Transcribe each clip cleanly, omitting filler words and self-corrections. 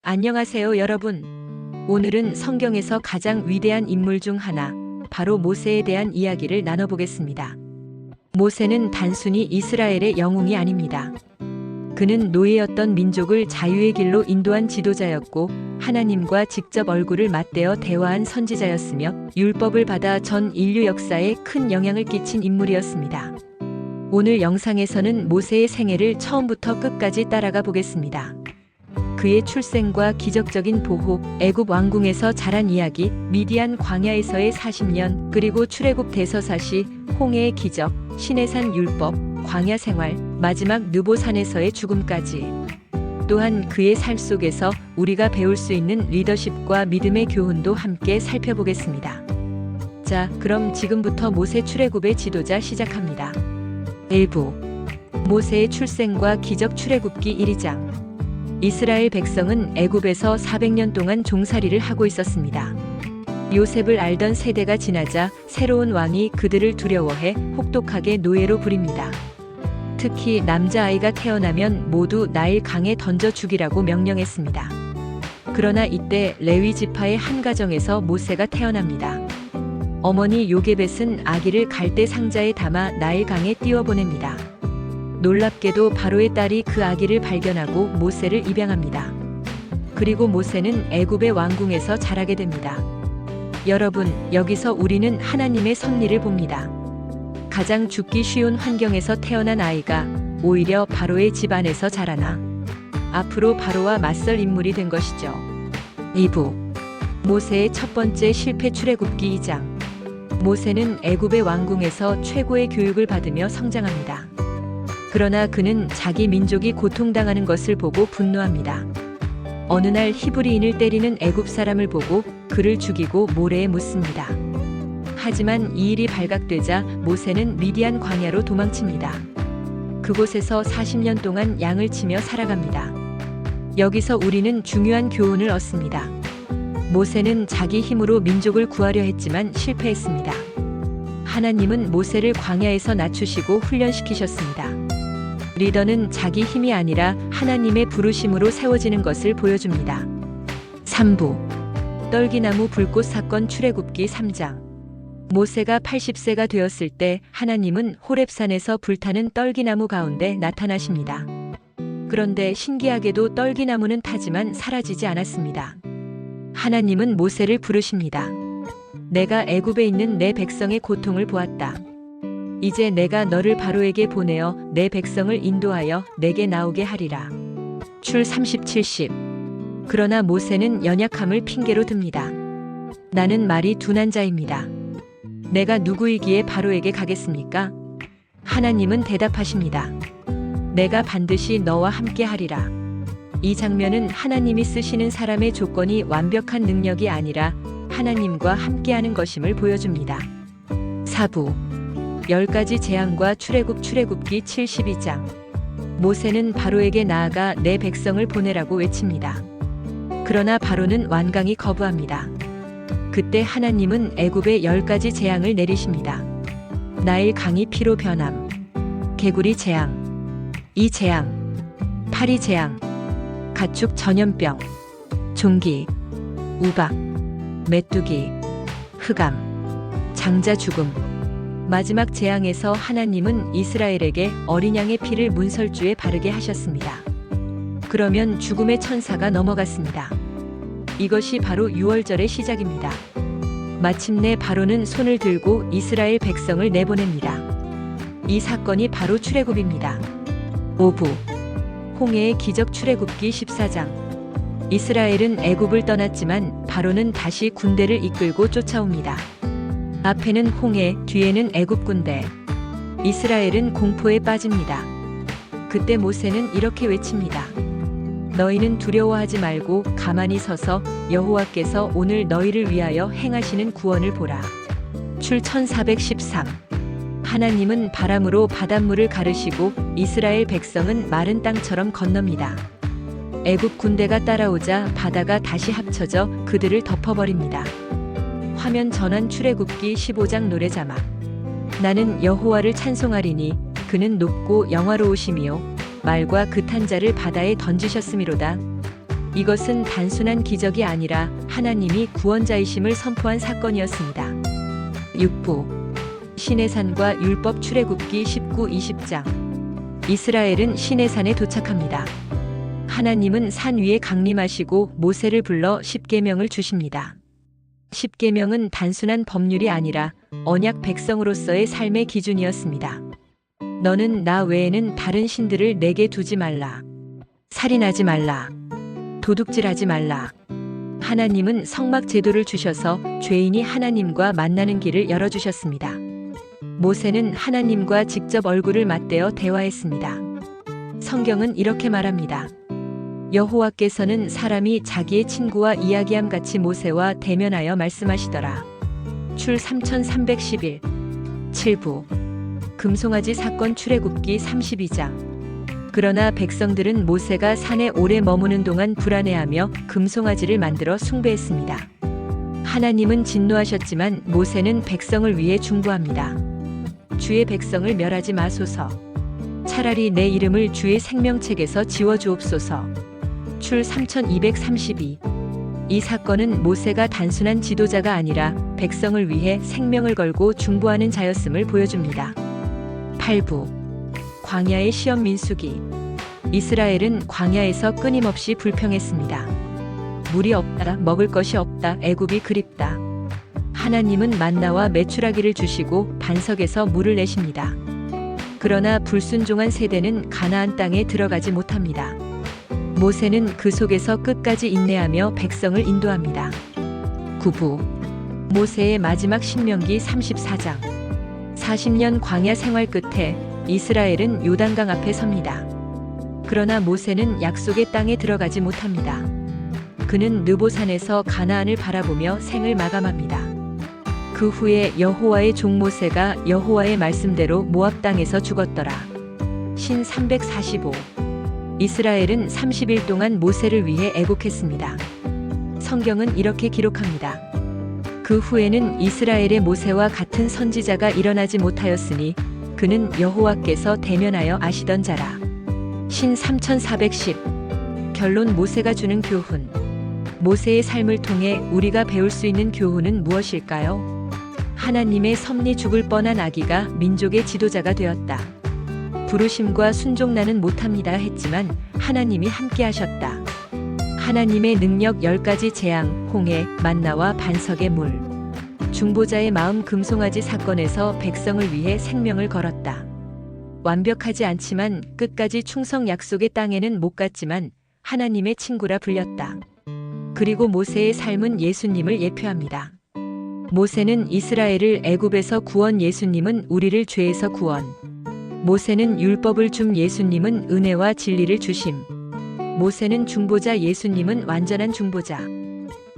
안녕하세요, 여러분. 오늘은 성경에서 가장 위대한 인물 중 하나, 바로 모세에 대한 이야기를 나눠보겠습니다. 모세는 단순히 이스라엘의 영웅이 아닙니다. 그는 노예였던 민족을 자유의 길로 인도한 지도자였고, 하나님과 직접 얼굴을 맞대어 대화한 선지자였으며, 율법을 받아 전 인류 역사에 큰 영향을 끼친 인물이었습니다. 오늘 영상에서는 모세의 생애를 처음부터 끝까지 따라가 보겠습니다. 그의 출생과 기적적인 보호, 애굽 왕궁에서 자란 이야기, 미디안 광야에서의 40년, 그리고 출애굽 대서사시, 홍해의 기적, 시내산 율법, 광야 생활, 마지막 느보산에서의 죽음까지. 또한 그의 삶 속에서 우리가 배울 수 있는 리더십과 믿음의 교훈도 함께 살펴보겠습니다. 자, 그럼 지금부터 모세 출애굽의 지도자 시작합니다. 1부 모세의 출생과 기적 출애굽기 1장. 이스라엘 백성은 애굽에서 400년 동안 종살이를 하고 있었습니다. 요셉을 알던 세대가 지나자 새로운 왕이 그들을 두려워해 혹독하게 노예로 부립니다. 특히 남자아이가 태어나면 모두 나일 강에 던져 죽이라고 명령했습니다. 그러나 이때 레위 지파의 한 가정에서 모세가 태어납니다. 어머니 요게벳은 아기를 갈대 상자에 담아 나일 강에 띄워보냅니다. 놀랍게도 바로의 딸이 그 아기를 발견하고 모세를 입양합니다. 그리고 모세는 애굽의 왕궁에서 자라게 됩니다. 여러분, 여기서 우리는 하나님의 섭리를 봅니다. 가장 죽기 쉬운 환경에서 태어난 아이가 오히려 바로의 집안에서 자라나 앞으로 바로와 맞설 인물이 된 것이죠. 2부 모세의 첫 번째 실패 출애굽기 2장. 모세는 애굽의 왕궁에서 최고의 교육을 받으며 성장합니다. 그러나 그는 자기 민족이 고통당하는 것을 보고 분노합니다. 어느 날 히브리인을 때리는 애굽 사람을 보고 그를 죽이고 모래에 묻습니다. 하지만 이 일이 발각되자 모세는 미디안 광야로 도망칩니다. 그곳에서 40년 동안 양을 치며 살아갑니다. 여기서 우리는 중요한 교훈을 얻습니다. 모세는 자기 힘으로 민족을 구하려 했지만 실패했습니다. 하나님은 모세를 광야에서 낮추시고 훈련시키셨습니다. 리더는 자기 힘이 아니라 하나님의 부르심으로 세워지는 것을 보여줍니다. 3부 떨기나무 불꽃 사건 출애굽기 3장. 모세가 80세가 되었을 때 하나님은 호렙산에서 불타는 떨기나무 가운데 나타나십니다. 그런데 신기하게도 떨기나무는 타지만 사라지지 않았습니다. 하나님은 모세를 부르십니다. 내가 애굽에 있는 내 백성의 고통을 보았다. 이제 내가 너를 바로에게 보내어 내 백성을 인도하여 내게 나오게 하리라. 출 30:70. 그러나 모세는 연약함을 핑계로 듭니다. 나는 말이 둔한 자입니다. 내가 누구이기에 바로에게 가겠습니까? 하나님은 대답하십니다. 내가 반드시 너와 함께 하리라. 이 장면은 하나님이 쓰시는 사람의 조건이 완벽한 능력이 아니라 하나님과 함께하는 것임을 보여줍니다. 4부 10가지 재앙과 출애굽기 72장. 모세는 바로에게 나아가 내 백성을 보내라고 외칩니다. 그러나 바로는 완강히 거부합니다. 그때 하나님은 애굽에 10가지 재앙을 내리십니다. 나일 강이 피로 변함, 개구리 재앙, 이 재앙, 파리 재앙, 가축 전염병, 종기, 우박, 메뚜기, 흑암, 장자 죽음. 마지막 재앙에서 하나님은 이스라엘에게 어린 양의 피를 문설주에 바르게 하셨습니다. 그러면 죽음의 천사가 넘어갔습니다. 이것이 바로 유월절의 시작입니다. 마침내 바로는 손을 들고 이스라엘 백성을 내보냅니다. 이 사건이 바로 출애굽입니다. 5부 홍해의 기적 출애굽기 14장. 이스라엘은 애굽을 떠났지만 바로는 다시 군대를 이끌고 쫓아옵니다. 앞에는 홍해, 뒤에는 애굽 군대. 이스라엘은 공포에 빠집니다. 그때 모세는 이렇게 외칩니다. 너희는 두려워하지 말고 가만히 서서 여호와께서 오늘 너희를 위하여 행하시는 구원을 보라. 출 1413. 하나님은 바람으로 바닷물을 가르시고 이스라엘 백성은 마른 땅처럼 건넙니다. 애굽 군대가 따라오자 바다가 다시 합쳐져 그들을 덮어버립니다. 화면 전환 출애굽기 15장 노래 자막. 나는 여호와를 찬송하리니 그는 높고 영화로우시며 말과 그 탄자를 바다에 던지셨음이로다. 이것은 단순한 기적이 아니라 하나님이 구원자이심을 선포한 사건이었습니다. 6부 시내산과 율법 출애굽기 19-20장. 이스라엘은 시내산에 도착합니다. 하나님은 산 위에 강림하시고 모세를 불러 십계명을 주십니다. 십계명은 단순한 법률이 아니라 언약 백성으로서의 삶의 기준이었습니다. 너는 나 외에는 다른 신들을 내게 두지 말라. 살인하지 말라. 도둑질하지 말라. 하나님은 성막 제도를 주셔서 죄인이 하나님과 만나는 길을 열어주셨습니다. 모세는 하나님과 직접 얼굴을 맞대어 대화했습니다. 성경은 이렇게 말합니다. 여호와께서는 사람이 자기의 친구와 이야기함 같이 모세와 대면하여 말씀하시더라. 출 3311 7부 금송아지 사건 출애굽기 32장. 그러나 백성들은 모세가 산에 오래 머무는 동안 불안해하며 금송아지를 만들어 숭배했습니다. 하나님은 진노하셨지만 모세는 백성을 위해 중보합니다. 주의 백성을 멸하지 마소서. 차라리 내 이름을 주의 생명책에서 지워주옵소서. 출 3232. 이 사건은 모세가 단순한 지도자가 아니라 백성을 위해 생명을 걸고 중보하는 자였음을 보여줍니다. 8부 광야의 시험 민수기. 이스라엘은 광야에서 끊임없이 불평했습니다. 물이 없다, 먹을 것이 없다, 애굽이 그립다. 하나님은 만나와 메추라기를 주시고 반석에서 물을 내십니다. 그러나 불순종한 세대는 가나안 땅에 들어가지 못합니다. 모세는 그 속에서 끝까지 인내하며 백성을 인도합니다. 9부 모세의 마지막 신명기 34장. 40년 광야 생활 끝에 이스라엘은 요단강 앞에 섭니다. 그러나 모세는 약속의 땅에 들어가지 못합니다. 그는 느보산에서 가나안을 바라보며 생을 마감합니다. 그 후에 여호와의 종 모세가 여호와의 말씀대로 모압 땅에서 죽었더라. 신 345. 이스라엘은 30일 동안 모세를 위해 애곡했습니다. 성경은 이렇게 기록합니다. 그 후에는 이스라엘의 모세와 같은 선지자가 일어나지 못하였으니 그는 여호와께서 대면하여 아시던 자라. 신 3410. 결론 모세가 주는 교훈. 모세의 삶을 통해 우리가 배울 수 있는 교훈은 무엇일까요? 하나님의 섭리 죽을 뻔한 아기가 민족의 지도자가 되었다. 부르심과 순종 나는 못합니다 했지만 하나님이 함께 하셨다. 하나님의 능력 10가지 재앙, 홍해, 만나와 반석의 물. 중보자의 마음 금송아지 사건에서 백성을 위해 생명을 걸었다. 완벽하지 않지만 끝까지 충성 약속의 땅에는 못 갔지만 하나님의 친구라 불렸다. 그리고 모세의 삶은 예수님을 예표합니다. 모세는 이스라엘을 애굽에서 구원, 예수님은 우리를 죄에서 구원. 모세는 율법을 줌, 예수님은 은혜와 진리를 주심. 모세는 중보자, 예수님은 완전한 중보자.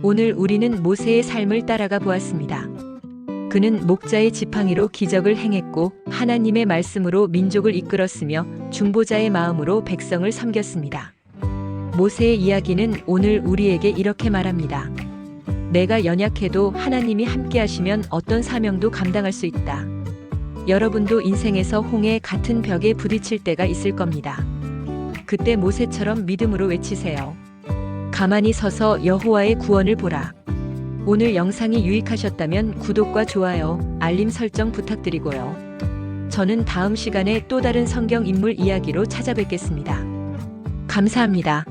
오늘 우리는 모세의 삶을 따라가 보았습니다. 그는 목자의 지팡이로 기적을 행했고 하나님의 말씀으로 민족을 이끌었으며 중보자의 마음으로 백성을 섬겼습니다. 모세의 이야기는 오늘 우리에게 이렇게 말합니다. 내가 연약해도 하나님이 함께 하시면 어떤 사명도 감당할 수 있다. 여러분도 인생에서 홍해 같은 벽에 부딪힐 때가 있을 겁니다. 그때 모세처럼 믿음으로 외치세요. 가만히 서서 여호와의 구원을 보라. 오늘 영상이 유익하셨다면 구독과 좋아요, 알림 설정 부탁드리고요. 저는 다음 시간에 또 다른 성경 인물 이야기로 찾아뵙겠습니다. 감사합니다.